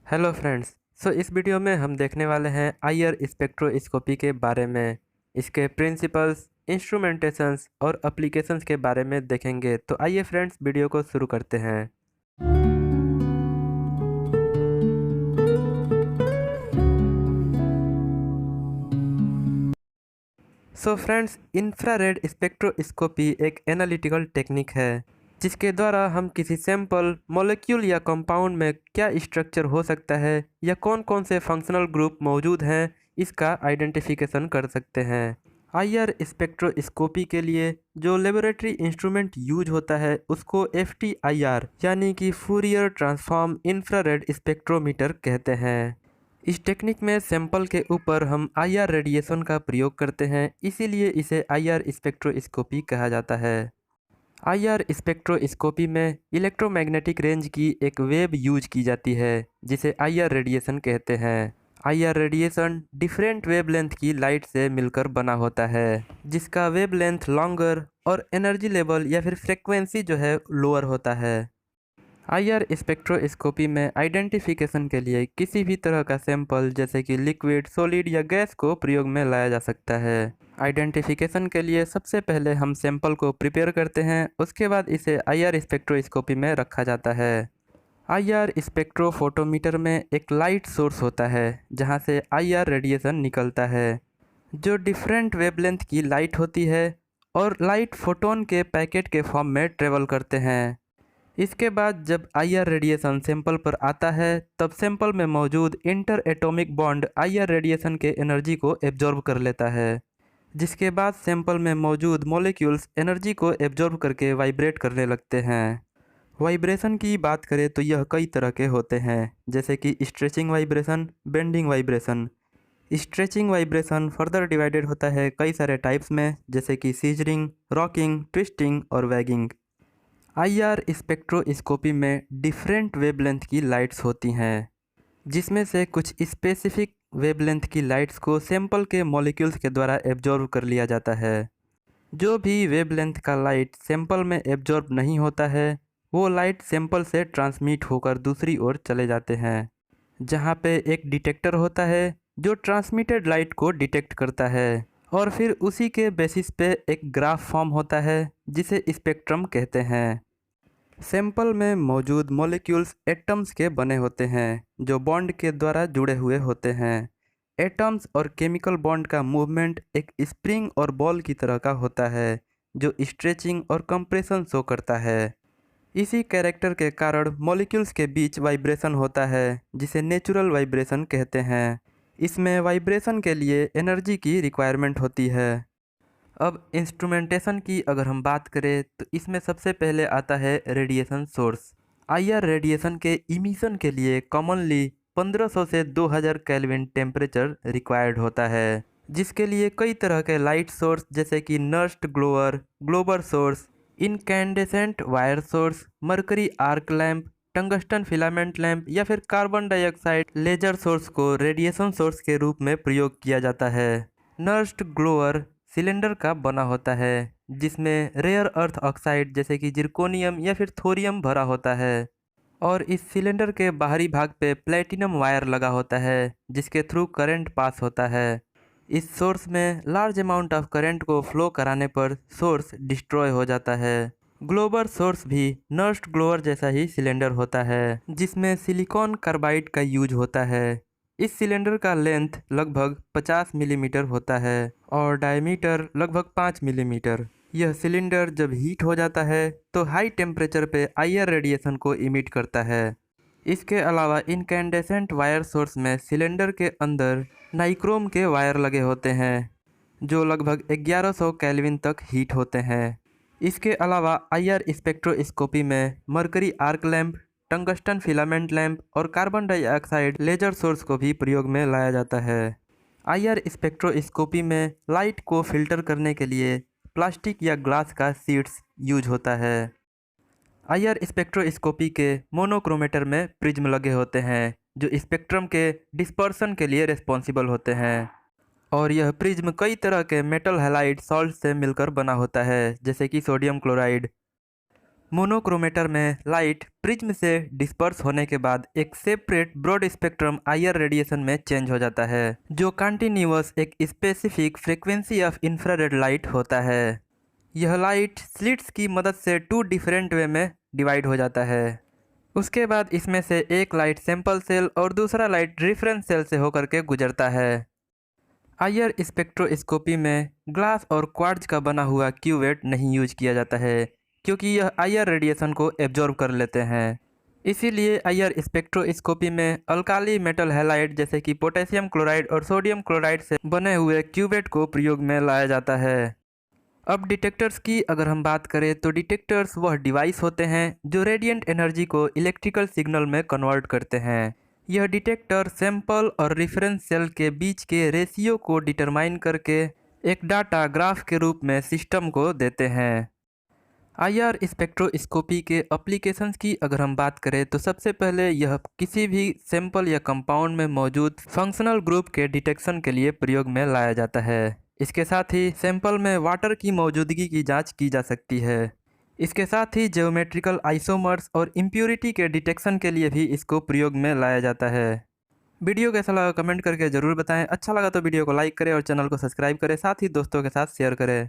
Hello friends. इस video में हम देखने वाले हैं आईआर स्पेक्ट्रोस्कोपी के बारे में। इसके प्रिंसिपल्स, इंस्ट्रूमेंटेशंस और एप्लीकेशंस के बारे में देखेंगे। तो आइए फ्रेंड्स, वीडियो को शुरू करते हैं। फ्रेंड्स, इंफ्रारेड स्पेक्ट्रोस्कोपी एक एनालिटिकल टेक्निक है जिसके द्वारा हम किसी सैंपल, मॉलिक्यूल या कंपाउंड में क्या स्ट्रक्चर हो सकता है या कौन कौन से फंक्शनल ग्रुप मौजूद हैं, इसका आइडेंटिफिकेशन कर सकते हैं। आईआर स्पेक्ट्रोस्कोपी के लिए जो लेबोरेटरी इंस्ट्रूमेंट यूज होता है उसको FTIR यानी कि फूरियर ट्रांसफॉर्म इंफ्रारेड स्पेक्ट्रोमीटर कहते हैं। इस टेक्निक में सैंपल के ऊपर हम आईआर रेडिएशन का प्रयोग करते हैं, इसीलिए इसे आईआर स्पेक्ट्रोस्कोपी कहा जाता है। आईआर स्पेक्ट्रोस्कोपी में इलेक्ट्रोमैग्नेटिक रेंज की एक वेव यूज की जाती है जिसे आईआर रेडिएशन कहते हैं। आईआर रेडिएशन डिफरेंट वेवलेंथ की लाइट से मिलकर बना होता है जिसका वेवलेंथ लॉन्गर और एनर्जी लेवल या फिर फ्रिक्वेंसी जो है लोअर होता है। आईआर स्पेक्ट्रोस्कोपी में आइडेंटिफिकेशन के लिए किसी भी तरह का सैंपल जैसे कि लिक्विड, सॉलिड या गैस को प्रयोग में लाया जा सकता है। आइडेंटिफिकेशन के लिए सबसे पहले हम सैंपल को प्रिपेयर करते हैं, उसके बाद इसे आईआर स्पेक्ट्रोस्कोपी में रखा जाता है। आईआर स्पेक्ट्रोफोटोमीटर में एक लाइट सोर्स होता है जहां से आईआर रेडिएशन निकलता है जो डिफरेंट वेवलेंथ की लाइट होती है और लाइट फोटोन के पैकेट के फॉर्म में ट्रेवल करते हैं। इसके बाद जब आईआर रेडिएशन सैंपल पर आता है तब सैंपल में मौजूद inter atomic bond IR radiation के एनर्जी को एब्जॉर्ब कर लेता है, जिसके बाद सैंपल में मौजूद मॉलिक्यूल्स एनर्जी को एब्जॉर्ब करके वाइब्रेट करने लगते हैं। वाइब्रेशन की बात करें तो यह कई तरह के होते हैं जैसे कि stretching vibration, bending vibration. Stretching vibration further divided होता है कई सारे टाइप्स में जैसे कि सीजरिंग, रॉकिंग, ट्विस्टिंग और वैगिंग। आईआर स्पेक्ट्रोस्कोपी में डिफरेंट वेवलेंथ की लाइट्स होती हैं जिसमें से कुछ स्पेसिफिक वेवलेंथ की लाइट्स को सैंपल के मॉलिक्यूल्स के द्वारा एब्जॉर्ब कर लिया जाता है। जो भी वेवलेंथ का लाइट सैंपल में एब्जॉर्ब नहीं होता है वो लाइट सैंपल से ट्रांसमिट होकर दूसरी ओर चले जाते हैं जहाँ पे एक डिटेक्टर होता है जो ट्रांसमिटेड लाइट को डिटेक्ट करता है और फिर उसी के बेसिस पे एक ग्राफ फॉर्म होता है जिसे स्पेक्ट्रम कहते हैं। सैंपल में मौजूद मॉलिक्यूल्स एटम्स के बने होते हैं जो बॉन्ड के द्वारा जुड़े हुए होते हैं। एटम्स और केमिकल बॉन्ड का मूवमेंट एक स्प्रिंग और बॉल की तरह का होता है जो स्ट्रेचिंग और कंप्रेशन शो करता है। इसी कैरेक्टर के कारण मॉलिक्यूल्स के बीच वाइब्रेशन होता है जिसे नेचुरल वाइब्रेशन कहते हैं। इसमें वाइब्रेशन के लिए एनर्जी की रिक्वायरमेंट होती है। अब इंस्ट्रूमेंटेशन की अगर हम बात करें तो इसमें सबसे पहले आता है रेडिएशन सोर्स। आईआर रेडिएशन के इमिशन के लिए कॉमनली 1500 से 2000 केल्विन टेम्परेचर रिक्वायर्ड होता है जिसके लिए कई तरह के लाइट सोर्स जैसे कि Nernst glower, Glauber source, incandescent wire source, mercury arc lamp, tungsten filament lamp या फिर कार्बन डाइऑक्साइड लेजर सोर्स को रेडिएशन सोर्स के रूप में प्रयोग किया जाता है। नर्स्ट ग्लोअर सिलेंडर का बना होता है जिसमें रेयर अर्थ ऑक्साइड जैसे कि जिरकोनियम या फिर थोरियम भरा होता है और इस सिलेंडर के बाहरी भाग पे प्लेटिनम वायर लगा होता है जिसके थ्रू करंट पास होता है। इस सोर्स में लार्ज अमाउंट ऑफ करंट को फ्लो कराने पर सोर्स डिस्ट्रॉय हो जाता है। ग्लोबर सोर्स भी नर्स्ट ग्लोअर जैसा ही सिलेंडर होता है जिसमें सिलिकॉन कार्बाइड का यूज होता है। इस सिलेंडर का लेंथ लगभग 50 मिलीमीटर होता है और डायमीटर लगभग 5 मिलीमीटर। यह सिलेंडर जब हीट हो जाता है तो हाई टेम्परेचर पे आईआर रेडिएशन को इमिट करता है। इसके अलावा इनकैंडेसेंट वायर सोर्स में सिलेंडर के अंदर नाइक्रोम के वायर लगे होते हैं जो लगभग 1100 केल्विन तक हीट होते हैं। इसके अलावा आईआर स्पेक्ट्रोस्कोपी में mercury arc lamp, tungsten filament lamp और कार्बन डाइऑक्साइड लेजर सोर्स को भी प्रयोग में लाया जाता है। आईआर स्पेक्ट्रोस्कोपी में लाइट को फिल्टर करने के लिए प्लास्टिक या ग्लास का शीट्स यूज होता है। आईआर स्पेक्ट्रोस्कोपी के मोनोक्रोमेटर में प्रिज्म लगे होते हैं जो स्पेक्ट्रम के डिस्पर्सन के लिए रिस्पॉन्सिबल होते हैं और यह प्रिज्म कई तरह के मेटल हैलाइड सॉल्ट से मिलकर बना होता है जैसे कि सोडियम क्लोराइड। मोनोक्रोमेटर में लाइट प्रिज्म से डिस्पर्स होने के बाद एक separate broad spectrum IR radiation में चेंज हो जाता है, जो कंटिन्यूअस एक specific frequency of infrared light होता है। यह लाइट स्लिट्स की मदद से 2 डिफरेंट वे में डिवाइड हो जाता है। उसके बाद इसमें से एक लाइट सैंपल सेल और दूसरा लाइट रेफरेंस सेल से होकर के गुजरता है। आईआर स्पेक्ट्रोस्कोपी में ग्लास और क्वार्ट्ज का बना हुआ क्यूवेट नहीं यूज किया जाता है, क्योंकि यह आईआर रेडिएशन को एब्जॉर्ब कर लेते हैं। इसीलिए आईआर स्पेक्ट्रोस्कोपी में अल्काली मेटल हैलाइड जैसे कि पोटेशियम क्लोराइड और सोडियम क्लोराइड से बने हुए क्यूवेट को प्रयोग में लाया जाता है। अब डिटेक्टर्स की अगर हम बात करें तो डिटेक्टर्स वह डिवाइस होते हैं जो रेडिएंट एनर्जी को इलेक्ट्रिकल सिग्नल में कन्वर्ट करते हैं। यह डिटेक्टर सैंपल और रेफरेंस सेल के बीच के रेशियो को डिटरमाइन करके एक डाटा ग्राफ के रूप में सिस्टम को देते हैं। आईआर स्पेक्ट्रोस्कोपी के एप्लीकेशंस की अगर हम बात करें तो सबसे पहले यह किसी भी सैंपल या कंपाउंड में मौजूद फंक्शनल ग्रुप के डिटेक्शन के लिए प्रयोग में लाया जाता है। इसके साथ ही सैंपल में वाटर की मौजूदगी की जांच की जा सकती है। इसके साथ ही ज्योमेट्रिकल आइसोमर्स और इम्प्योरिटी के डिटेक्शन के लिए भी इसको प्रयोग में लाया जाता है। वीडियो कैसा लगा कमेंट करके ज़रूर बताएं। अच्छा लगा तो वीडियो को लाइक करें और चैनल को सब्सक्राइब करें, साथ ही दोस्तों के साथ शेयर करें।